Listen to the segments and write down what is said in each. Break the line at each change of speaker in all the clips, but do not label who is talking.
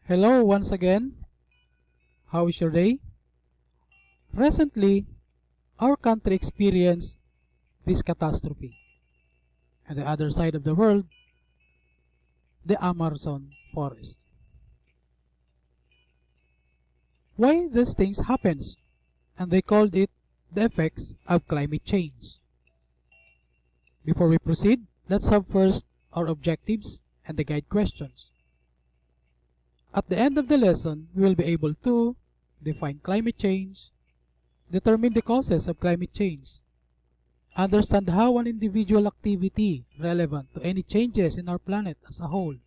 Hello once again. How is your day? Recently, our country experienced this catastrophe. On the other side of the world, the Amazon forest. Why these things happens? And they called it the effects of climate change. Before we proceed, let's have first our objectives and the guide questions. At the end of the lesson, we will be able to define climate change, determine the causes of climate change, understand how an individual activity relevant to any changes in our planet as a whole,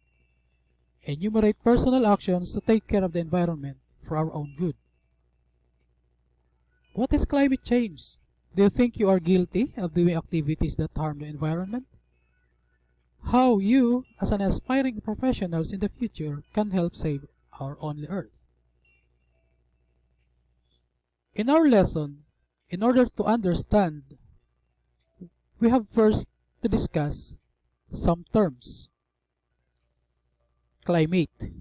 enumerate personal actions to take care of the environment for our own good. What is climate change? Do you think you are guilty of doing activities that harm the environment? How you, as an aspiring professionals in the future, can help save our only Earth. In our lesson, in order to understand, we have first to discuss some terms. Climate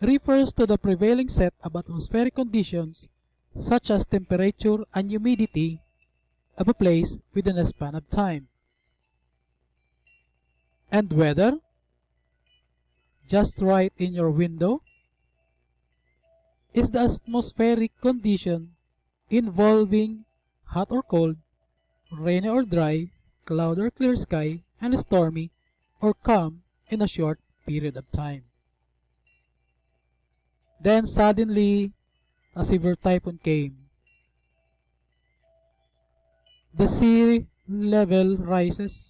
refers to the prevailing set of atmospheric conditions such as temperature and humidity of a place within a span of time. And weather, just right in your window, is the atmospheric condition involving hot or cold, rainy or dry, cloud or clear sky, and stormy or calm in a short period of time. Then suddenly, a severe typhoon came. The sea level rises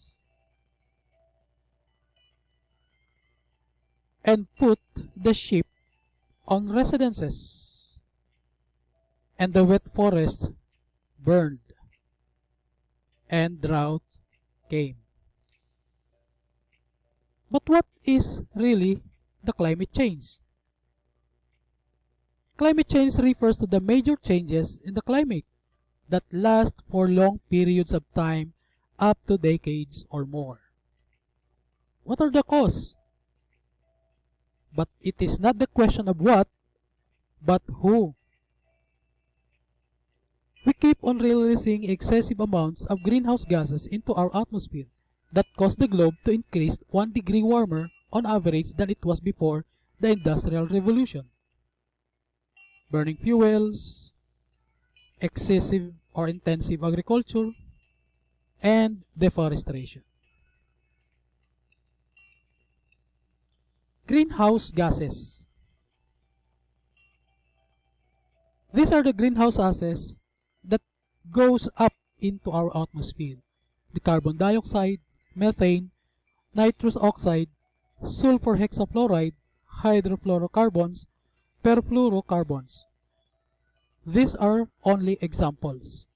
and put the ship on residences, and the wet forest burned, and drought came. But what is really the climate change? Climate change refers to the major changes in the climate that last for long periods of time up to decades or more. What are the causes? But it is not the question of what, but who. We keep on releasing excessive amounts of greenhouse gases into our atmosphere that cause the globe to increase 1 degree warmer on average than it was before the Industrial Revolution. Burning fuels, excessive or intensive agriculture, and deforestation. Greenhouse gases. These are the greenhouse gases that goes up into our atmosphere. The carbon dioxide, methane, nitrous oxide, sulfur hexafluoride, hydrofluorocarbons, perfluorocarbons. These are only examples.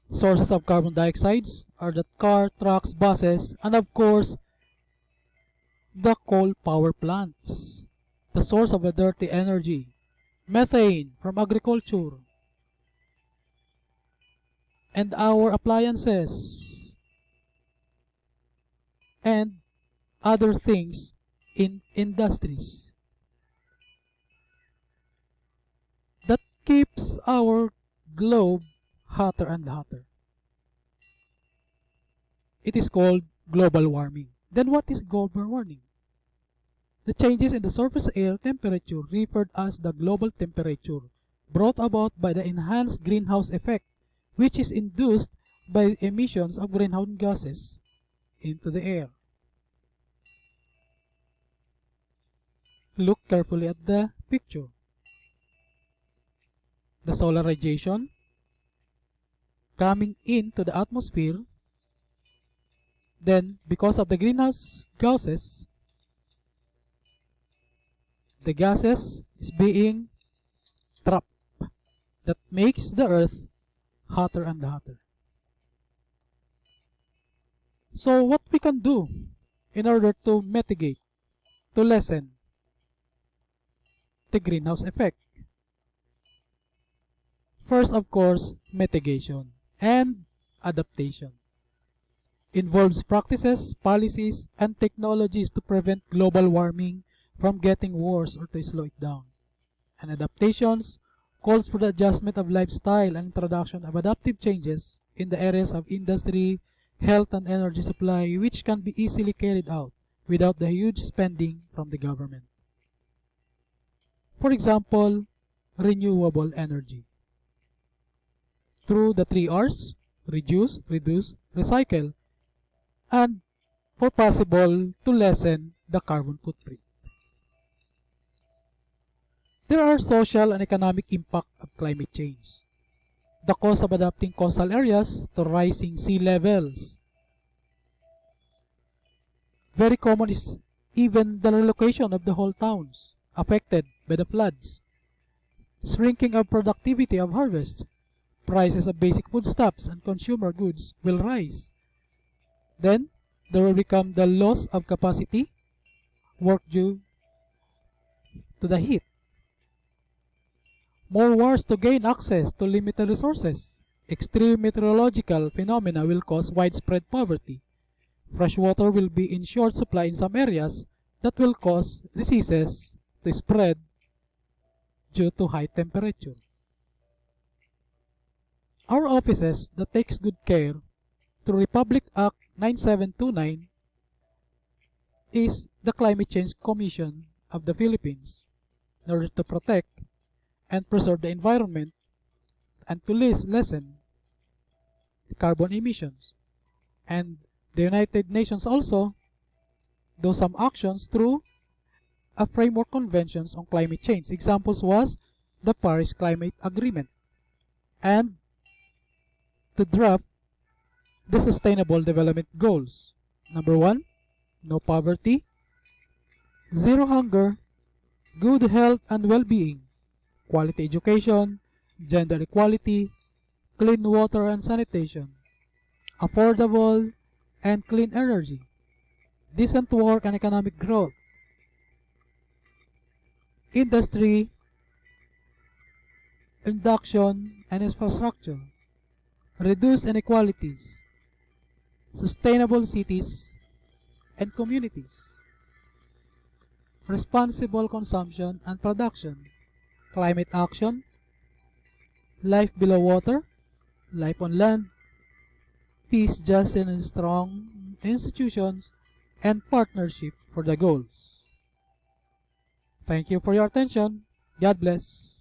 Sources of carbon dioxides are the car, trucks, buses, and of course, the coal power plants, the source of the dirty energy, methane from agriculture, and our appliances, and other things in industries that keeps our globe hotter and hotter. It is called global warming. Then what is global warming? The changes in the surface air temperature referred as the global temperature brought about by the enhanced greenhouse effect, which is induced by emissions of greenhouse gases into the air. Look carefully at the picture. The solar radiation coming into the atmosphere, then because of the greenhouse gases, the gases is being trapped. That makes the earth hotter and hotter. So what we can do in order to mitigate, to lessen the greenhouse effect? First, of course, mitigation and adaptation. involves practices, policies, and technologies to prevent global warming from getting worse or to slow it down. And adaptations calls for the adjustment of lifestyle and introduction of adaptive changes in the areas of industry, health, and energy supply, which can be easily carried out without the huge spending from the government. For example, renewable energy. Through the 3 Rs, reduce, recycle, and for possible to lessen the carbon footprint. There are social and economic impact of climate change. The cost of adapting coastal areas to rising sea levels. Very common is even the relocation of the whole towns affected by the floods. Shrinking of productivity of harvest. Prices of basic foodstuffs and consumer goods will rise. Then, there will become the loss of capacity, work due to the heat. More wars to gain access to limited resources. Extreme meteorological phenomena will cause widespread poverty. Fresh water will be in short supply in some areas that will cause diseases to spread due to high temperature. Our offices that takes good care through Republic Act 9729 is the Climate Change Commission of the Philippines in order to protect and preserve the environment and to lessen the carbon emissions. And the United Nations also do some actions through a framework conventions on climate change. Examples was the Paris Climate Agreement and to draft the Sustainable Development Goals. Number 1, no poverty, zero hunger, good health and well-being, quality education, gender equality, clean water and sanitation, affordable and clean energy, decent work and economic growth, industry, induction and infrastructure, reduce inequalities, sustainable cities and communities, responsible consumption and production, climate action, life below water, life on land, peace, justice, and strong institutions, and partnership for the goals. Thank you for your attention. God bless.